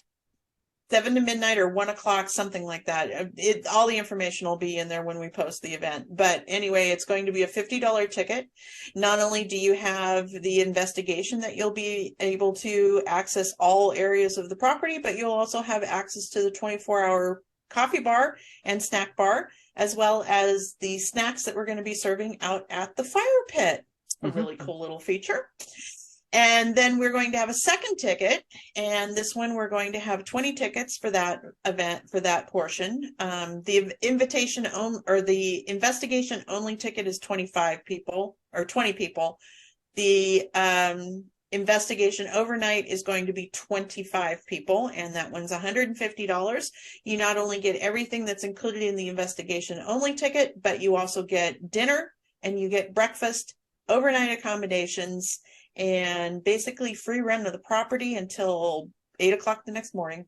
7 to midnight or 1 o'clock, something like that. All the information will be in there when we post the event. But anyway, it's going to be a $50 ticket. Not only do you have the investigation that you'll be able to access all areas of the property, but you'll also have access to the 24-hour coffee bar and snack bar, as well as the snacks that we're going to be serving out at the fire pit. A really cool little feature. And then we're going to have a second ticket, and this one we're going to have 20 tickets for that event, for that portion. The invitation or the investigation only ticket is 25 people or 20 people. The investigation overnight is going to be 25 people, and that one's $150. You not only get everything that's included in the investigation only ticket, but you also get dinner and you get breakfast, overnight accommodations, and basically free run of the property until 8 o'clock the next morning.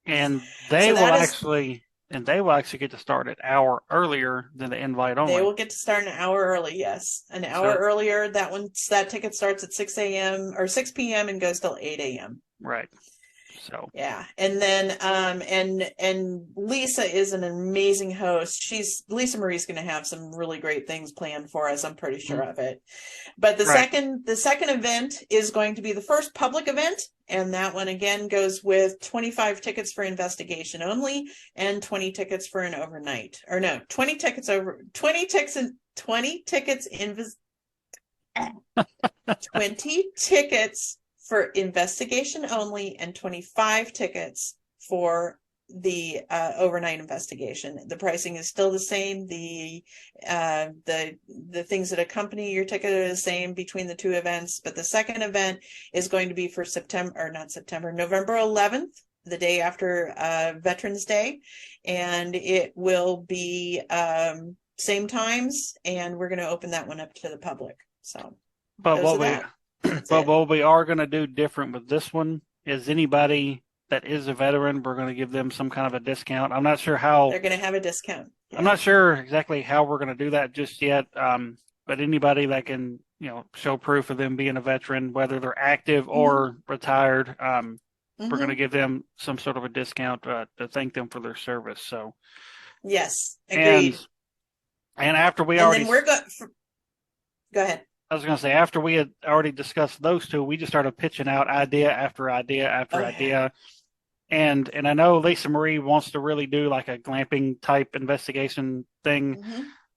And they will actually get to start an hour earlier than the invite only. They will get to start an hour early, yes. An hour earlier. That ticket starts at 6 a.m. or 6 p.m. and goes till 8 a.m. Right. So yeah, and then and Lisa is an amazing host. Lisa Marie's going to have some really great things planned for us. I'm pretty sure of it. But the second event is going to be the first public event, and that one again goes with 25 tickets for investigation only and 20 tickets for an overnight. Or no, 20 tickets for investigation only and 25 tickets for the overnight investigation. The pricing is still the same. The things that accompany your ticket are the same between the 2 events, but the second event is going to be for November 11th, the day after Veterans Day, and it will be same times, and we're going to open that one up to the public. So, what we are going to do different with this one is anybody that is a veteran, we're going to give them some kind of a discount. I'm not sure how. They're going to have a discount. I'm Yeah. not sure exactly how we're going to do that just yet. But anybody that can, show proof of them being a veteran, whether they're active Hmm. or retired, we're going to Hmm. give them some sort of a discount to thank them for their service. So, Yes, and agreed. and after we And already, then we're going. Go ahead. I was going to say, after we had already discussed those two, we just started pitching out idea after idea after Oh yeah. idea. And I know Lisa Marie wants to really do like a glamping type investigation thing.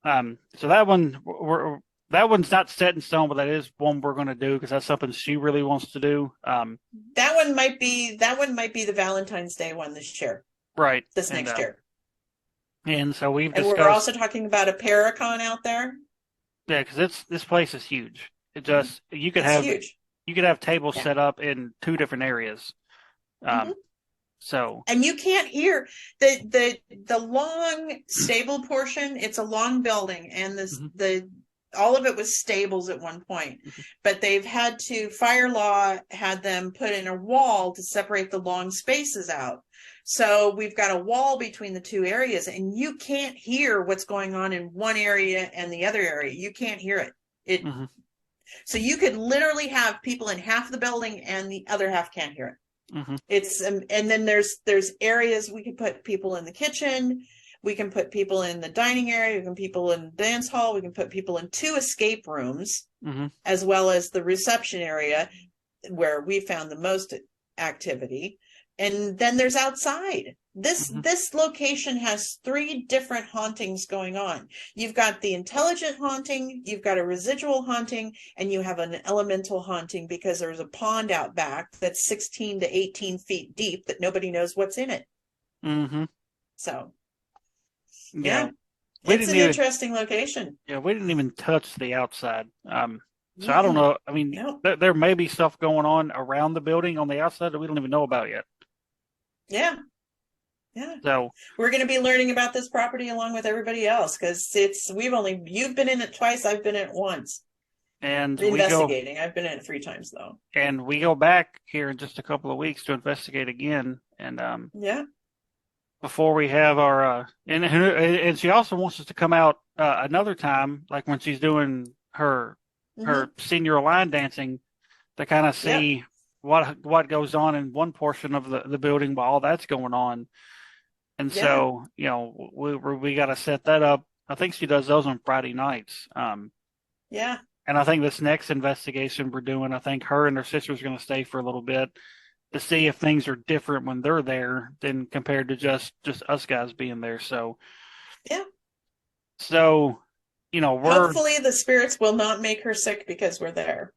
Hmm. So that one's not set in stone, but that is one we're going to do because that's something she really wants to do. That one might be the Valentine's Day one this year, Right. this next year. And so we've And we're also discussed, talking about a Paracon out there. yeah, because this place is huge. It Mhm. just It's huge. you could have tables Yeah. set up in two different areas. Um, Hmm. so And you can't hear the long stable portion. It's a long building, and this mhm, the all of it was stables at one point, mhm, but they've had to fire law had them put in a wall to separate the long spaces out. So we've got a wall between the two areas, and you can't hear what's going on in one area and the other area. You can't hear it. It mhm, So you could literally have people in half the building and the other half can't hear it. mhm, It's and then there's areas we can put people in the kitchen, we can put people in the dining area, we can put people in the dance hall, we can put people in two escape rooms, mhm, as well as the reception area where we found the most activity. And then there's outside. This mhm, this location has three different hauntings going on. You've got the intelligent haunting, you've got a residual haunting, and you have an elemental haunting because there's a pond out back that's 16 to 18 feet deep that nobody knows what's in it. mhm. So, Yeah, yeah, we it's didn't an even interesting location. we didn't even touch the outside. So I don't Mm-mm. know. I mean, No. there may be stuff going on around the building on the outside that we don't even know about yet. Yeah. Yeah. So, We're going to be learning about this property along with everybody else because you've been in it twice, I've been in it once. and Investigating. I've been in it 3 times though. we go back here in just a couple of weeks to investigate again. And Yeah. before we have our and she also wants us to come out another time, like when she's doing her Hmm. senior line dancing, to kind of Yep. see what goes on in one portion of the building while all that's going on. And Yeah. so, we got to set that up. I think she does those on Friday nights. Yeah. And I think this next investigation we're doing, I think her and her sister's going to stay for a little bit to see if things are different when they're there than compared to just us guys being there. Yeah. So, we're Hopefully the spirits will not make her sick because we're there.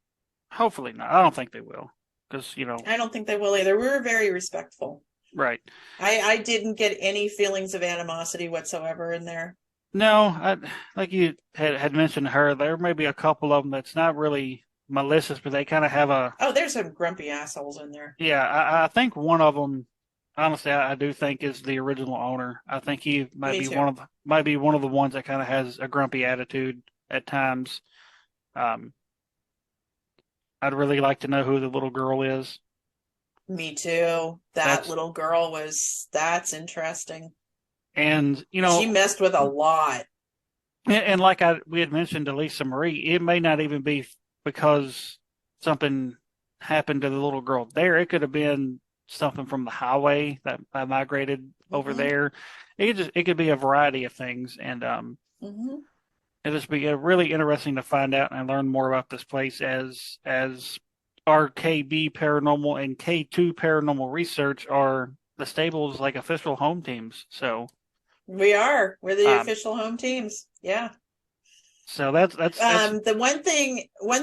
hopefully not. I don't think they will, because I don't think they will either. We were very respectful. right. I didn't get any feelings of animosity whatsoever in there. No, like you had mentioned her, there may be a couple of them that's not really malicious, but they kind of have a. Oh, there's some grumpy assholes in there. Yeah, I think one of them, honestly, I do think is the original owner. I think he might Me be too. might be one of the ones that kind of has a grumpy attitude at times. Um, I'd really like to know who the little girl is. Me too. That That's little girl that's interesting. and She messed with a lot. and like we had mentioned to Lisa Marie, it may not even be because something happened to the little girl there. It could have been something from the highway that migrated over Hmm. there. It could be a variety of things, and Hmm. it'll just be really interesting to find out and learn more about this place as RKB Paranormal and K2 Paranormal Research are the stable's like official home teams. So We're the um official home teams. Yeah. so that's The one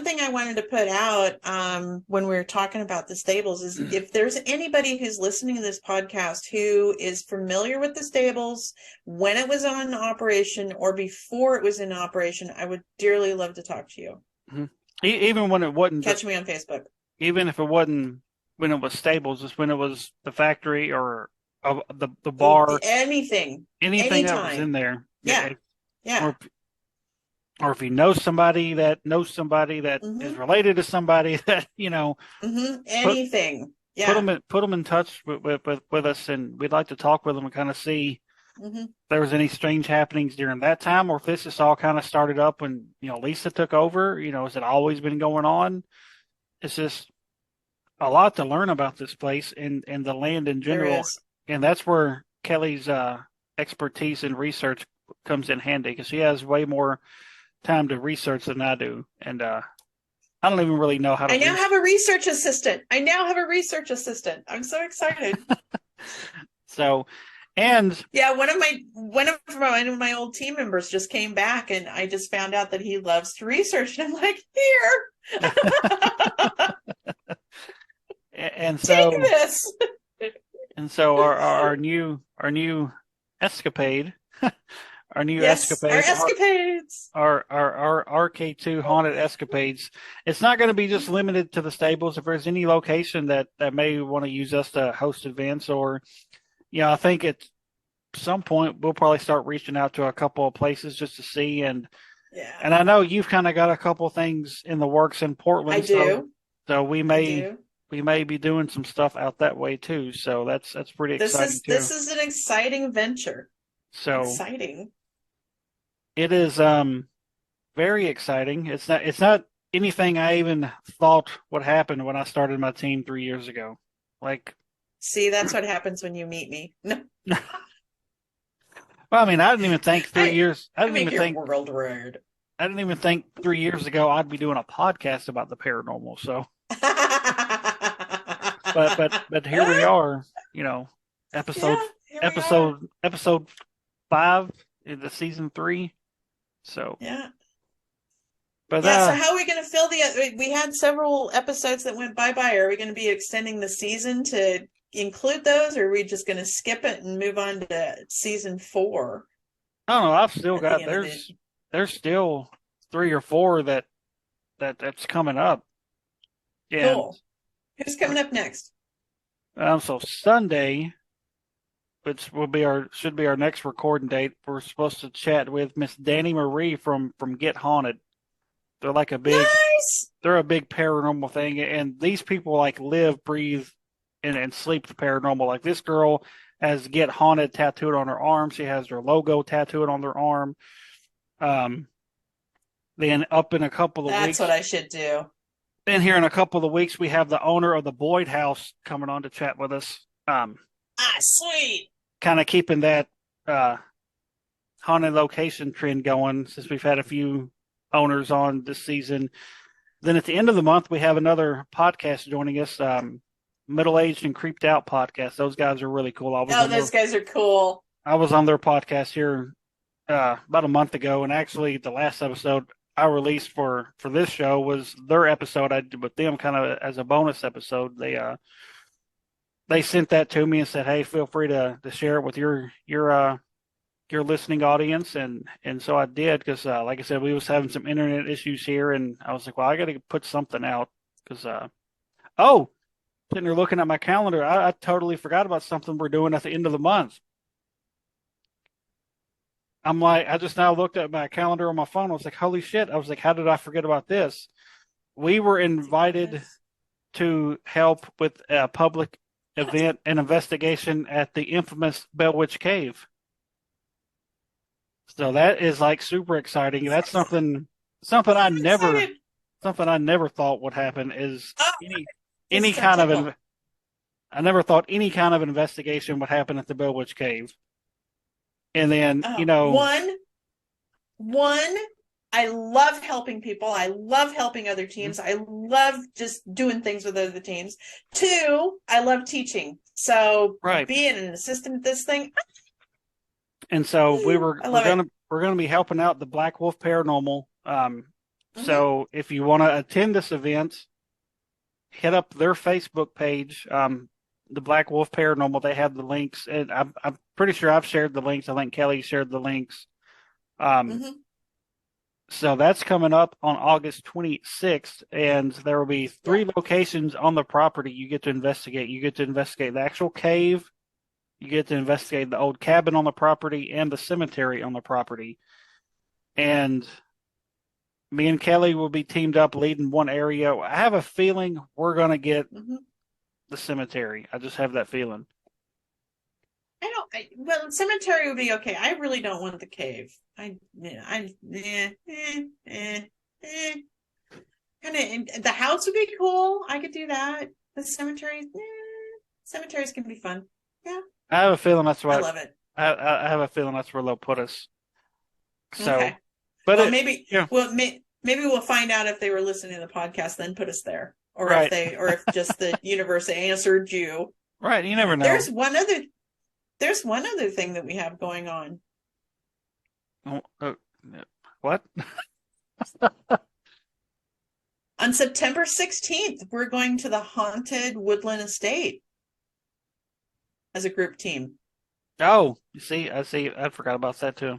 thing I wanted to put out when we were talking about the stables is if there's anybody who's listening to this podcast who is familiar with the stables when it was on operation or before it was in operation, I would dearly love to talk to you. even when it wasn't Catch me on Facebook. even if it wasn't when it was stables, just when it was the factory or the bar, Anything, anything that was in anytime. there. Yeah, yeah. Or or if you know somebody that knows somebody that is Hmm. related to somebody that, put Anything. Yeah. put them in touch with us, and we'd like to talk with them and kind of see Hmm. if there was any strange happenings during that time, or if this just all kind of started up when Lisa took over. Has it always been going on? It's just a lot to learn about this place and the land in There general, is. and that's where Kelly's expertise in research comes in handy because she has way more time to research than I do, and I don't even really know how to I now research. have a research assistant. I now have a research assistant. I'm so excited. So, and Yeah, one of my old team members just came back, and I just found out that he loves to research, and I'm like, here, and take so this. and so our new escapade, our new Yes, our escapade, escapades. our RK2 Haunted Escapades. It's not going to be just limited to the stables. If there's any location that may want to use us to host events, or I think at some point we'll probably start reaching out to a couple of places just to see. and Yeah, and I know you've kind of got a couple things in the works in I Portland, so do. we I may do. we may be doing some stuff out that way too. So that's pretty This exciting is too. this is an exciting venture. So Exciting. it is very exciting. It's not anything I even thought would happen when I started my team 3 years ago. Like, See, that's what happens when you meet me. No, well, I mean, I didn't even think three I years. I make your world weird. I didn't even think 3 years ago I'd be doing a podcast about the paranormal. So, but here we are. Episode Yeah, here we are. episode 5 in the season 3. So, Yeah. but Yeah, so how are we going to fill we had several episodes that went bye-bye. Are we going to be extending the season to include those, or are we just going to skip it and move on to season 4 I don't know. I've still at the got end of the there's still 3 or 4 that's coming up, and Cool. Who's coming up next? so Sunday, which should be our next recording date. We're supposed to chat with Miss Danny Marie from Get Haunted. They're like Nice. they're a big paranormal thing, and these people like live, breathe, and sleep the paranormal. Like this girl has Get Haunted tattooed on her arm. She has their logo tattooed on their arm. Um, then up in a couple of That's what weeks, I should do. then here in a couple of weeks, we have the owner of the Boyd House coming on to chat with us. Ah, sweet. Kind of keeping that uh haunted location trend going since we've had a few owners on this season. Then at the end of the month, we have another podcast joining us, Middle Aged and Creeped Out podcast. Those guys are really cool. Oh, those guys are cool. I was on their podcast here about a month ago, and actually the last episode I released for this show was their episode I did with them, kind of as a bonus episode. They sent that to me and said, "Hey, feel free to share it with your listening audience," and so I did because, like I said, we was having some internet issues here, and I was like, "Well, I got to put something out," because oh, sitting there looking at my calendar, I totally forgot about something we're doing at the end of the month. I'm like, I just now looked at my calendar on my phone. I was like, "Holy shit!" I was like, "How did I forget about this?" We were invited Yes. to help with a public event and investigation at the infamous Bell Witch Cave. So that is like super exciting. That's something I I'm never excited. something I never thought would happen is Oh, any just so kind of tickled. I never thought any kind of investigation would happen at the Bell Witch Cave. And then, Oh, one, I love helping people. I love helping other teams. I love just doing things with other teams. Two, I love teaching. So right. being an assistant at this thing, And so I love it. we're gonna be helping out the Black Wolf Paranormal. Hmm. So if you want to attend this event, hit up their Facebook page, the Black Wolf Paranormal. They have the links, and I'm pretty sure I've shared the links. I think Kelly shared the links. Um, Hmm. so that's coming up on August 26th, and there will be Yeah. 3 locations on the property you get to investigate. You get to investigate the actual cave, you get to investigate the old cabin on the property, and the cemetery on the property. And me and Kelly will be teamed up leading one area. I have a feeling we're going to get Hmm. the cemetery. I just have that feeling. Well, the cemetery would be okay. I really don't want the cave. Kind of, the house would be cool. I could do that. The cemeteries can be fun. Yeah, I have a feeling that's I what love it. I have a feeling that's where they'll put us. So, Okay. but Well, it, yeah, maybe we'll find out if they were listening to the podcast, then put us there, right, or if just the universe answered you. right. You never know. There's one other there's one other thing that we have going on. Oh, what? On September 16th, we're going to the Haunted Woodland Estate as a group team. Oh, you see, I see. I forgot about that too.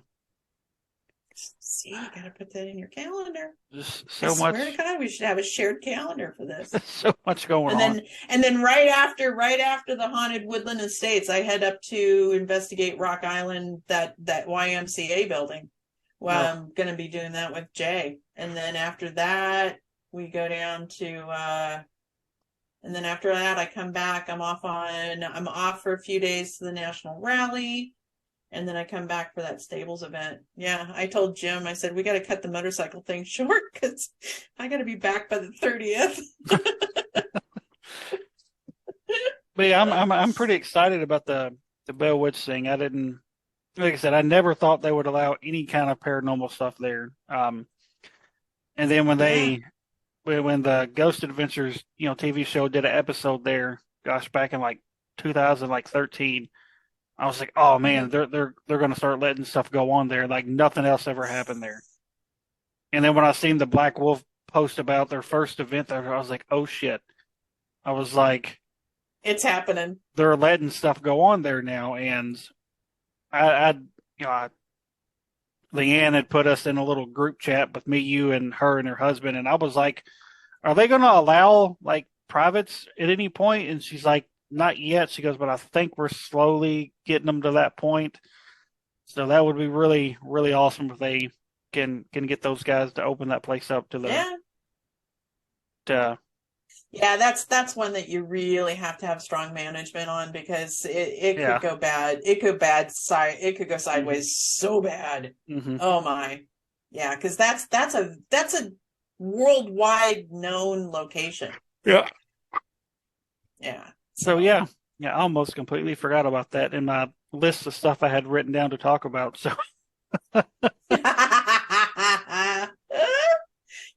See, you got to put that in your calendar. Just I so swear to much, God, we should have a shared calendar for this. so much going And on. then right after the Haunted Woodland Estates, I head up to investigate Rock Island, that YMCA building. Well, No. I'm going to be doing that with Jay. And then after that, we go down to and then after that I come back. I'm off for a few days to the National Rally. And then I come back for that Stables event. Yeah, I told Jim, I said, we got to cut the motorcycle thing short because I got to be back by the 30th. But yeah, I'm pretty excited about the Bell Witch thing. I didn't, like I said, I never thought they would allow any kind of paranormal stuff there. And then Yeah. when the Ghost Adventures, TV show did an episode there, gosh, back in like 2013, I was like, oh man, they're going to start letting stuff go on there like nothing else ever happened there. And then when I seen the Black Wolf post about their first event there, I was like, oh shit. I was like, It's happening. they're letting stuff go on there now, and I Leanne had put us in a little group chat with me, you, and her and her husband, and I was like, "Are they going to allow like privates at any point?" And she's like, "Not yet." She goes, "But I think we're slowly getting them to that point." So that would be really, really awesome if they can get those guys to open that place up to the Yeah. to Yeah, that's one that you really have to have strong management on because it could yeah. go bad. It could go Mm-hmm. sideways so bad. Mm-hmm. Oh my. Yeah, because that's a worldwide known location. Yeah. Yeah. So yeah, I almost completely forgot about that in my list of stuff I had written down to talk about. So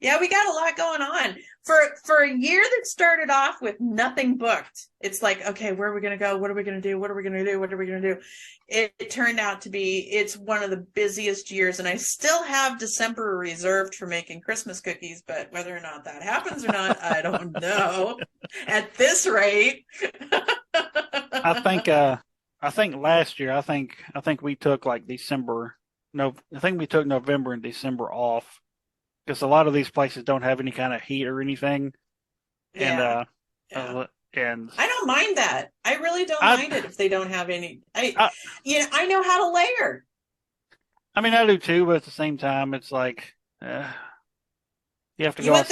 Yeah, we got a lot going on. For a year that started off with nothing booked, it's like, okay, where are we going to go? What are we going to do? What are we going to do? What are we going to do? It turned out to be, it's one of the busiest years, and I still have December reserved for making Christmas cookies, but whether or not that happens or not, I don't know. At this rate. I think last year I think we took like December. No, I think we took November and December off because a lot of these places don't have any kind of heat or anything, and Yeah. Yeah. and I don't mind that. I really don't I mind it if they don't have any. I I know how to layer. I mean I do too, but at the same time it's like you have to You go want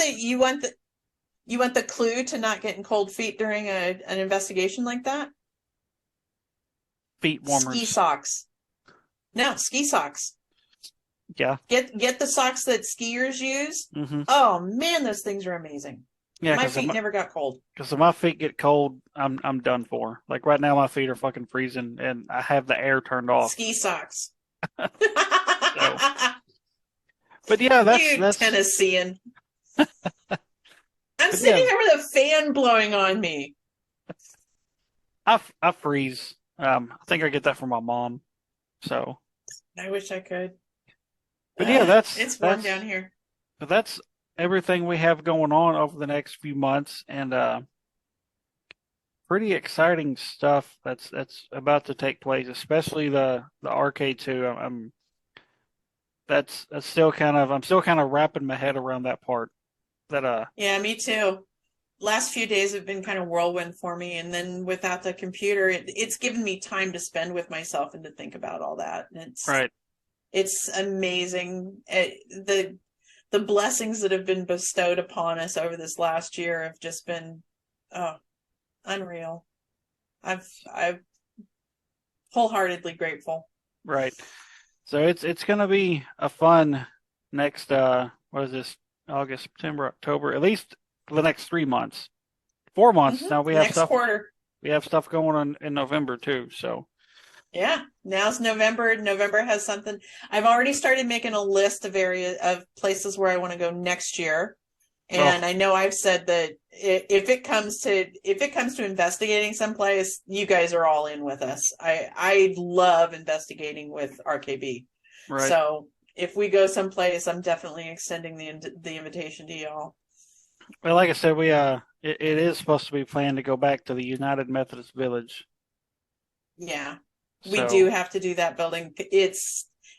out the clue to not getting cold feet during an investigation like that? feet Ski warmers. socks. No, ski socks. Yeah. Get the socks that skiers use. Hmm. Oh man, those things are amazing. Yeah, My feet never got cold. because if my feet get cold, I'm done for. Like right now, my feet are fucking freezing, and I have the air turned off. Ski socks. So, but yeah, You Tennessean. I'm but sitting yeah, here with a fan blowing on me. I freeze. I think I get that from my mom. So, I wish I could. but yeah, It's warm down here. that's everything we have going on over the next few months, and pretty exciting stuff that's about to take place, especially the RK2. That's still kind of I'm still kind of wrapping my head around that part. That Yeah, me too. Last few days have been kind of whirlwind for me, and then without the computer, it's given me time to spend with myself and to think about all that. And right. it's amazing. The blessings that have been bestowed upon us over this last year have just been, oh, Unreal. I've wholeheartedly grateful. Right. So it's gonna be a fun next what is this? August, September, October, at least for the next 3 months. 4 months. Now Next quarter. we have stuff going on in November too. So Yeah, now's November. November has something. I've already started making a list of places where I want to go next year. oh, And I know I've said that if it comes to investigating someplace, you guys are all in with us. I love investigating with RKB. right. So if we go someplace, I'm definitely extending the invitation to y'all. Well, like I said, it is supposed to be planned to go back to the United Methodist Village. Yeah, we do So have to do that building.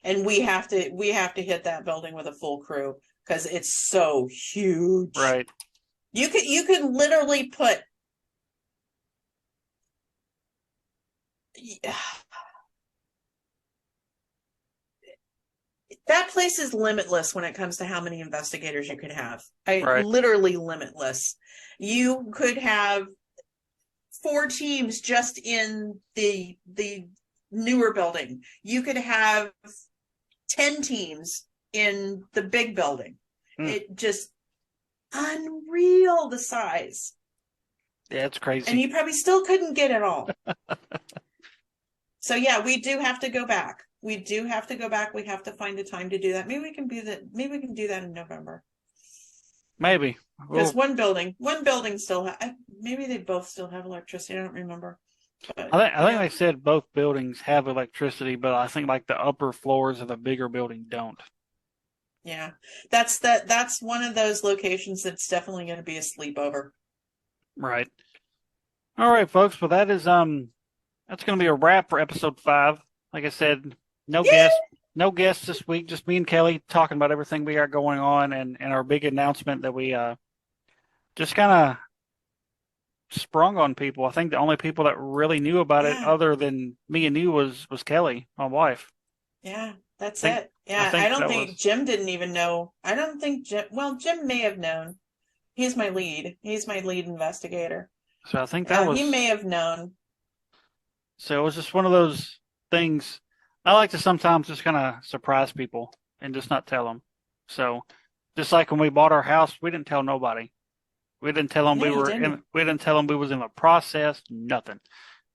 And we have to hit that building with a full crew because it's so huge. right. You could literally put that place is limitless when it comes to how many investigators you could have. Right. Literally limitless. You could have 4 teams just in the newer building. You could have 10 teams in the big building. It just unreal the size. Yeah, it's crazy. And you probably still couldn't get it all. So yeah, we do have to go back. We do have to go back. We have to find a time to do that. Maybe we can do that. Maybe we can do that in November. Maybe. Because one building still maybe they both still have electricity. I don't remember. But, I think they said both buildings have electricity, but I think like the upper floors of the bigger building don't. Yeah, that's one of those locations that's definitely going to be a sleepover. Right. All right, folks. Well, that's going to be a wrap for episode 5. Like I said, Yay! no guests this week. Just me and Kelly talking about everything we got going on and our big announcement that we just kind of sprung on people. I think the only people that really knew about it, Yeah, other than me and you, was Kelly, my wife. yeah, that's I think it. Yeah, think I don't that think was Jim didn't even know. I don't think Jim. Well, Jim may have known. He's my lead. He's my lead investigator. so. I think that He was may have known. so. It was just one of those things. I like to sometimes just kind of surprise people and just not tell them. So, just like when we bought our house, we didn't tell nobody. We didn't tell them Yeah, you didn't. we didn't tell them we was in the process, nothing.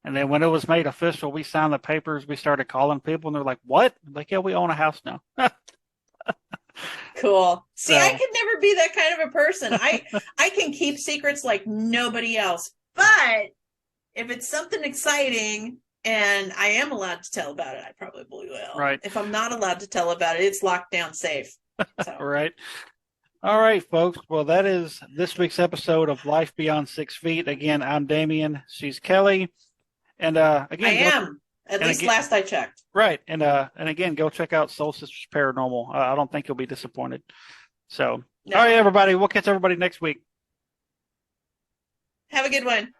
And then when it was made official, we signed the papers. We started calling people, and they're like, "What?" I'm like, yeah, we own a house now. Cool. See, I So, could never be that kind of a person. I can keep secrets like nobody else. But if it's something exciting and I am allowed to tell about it, I probably will. right, If I'm not allowed to tell about it, it's locked down safe. So, right. All right, folks. Well, that is this week's episode of Life Beyond 6 Feet. Again, I'm Damian. She's Kelly, and I again, am. At least again, last I checked. right, and again, go check out Soul Sisters Paranormal. I don't think you'll be disappointed. So, No. all right, everybody. We'll catch everybody next week. Have a good one.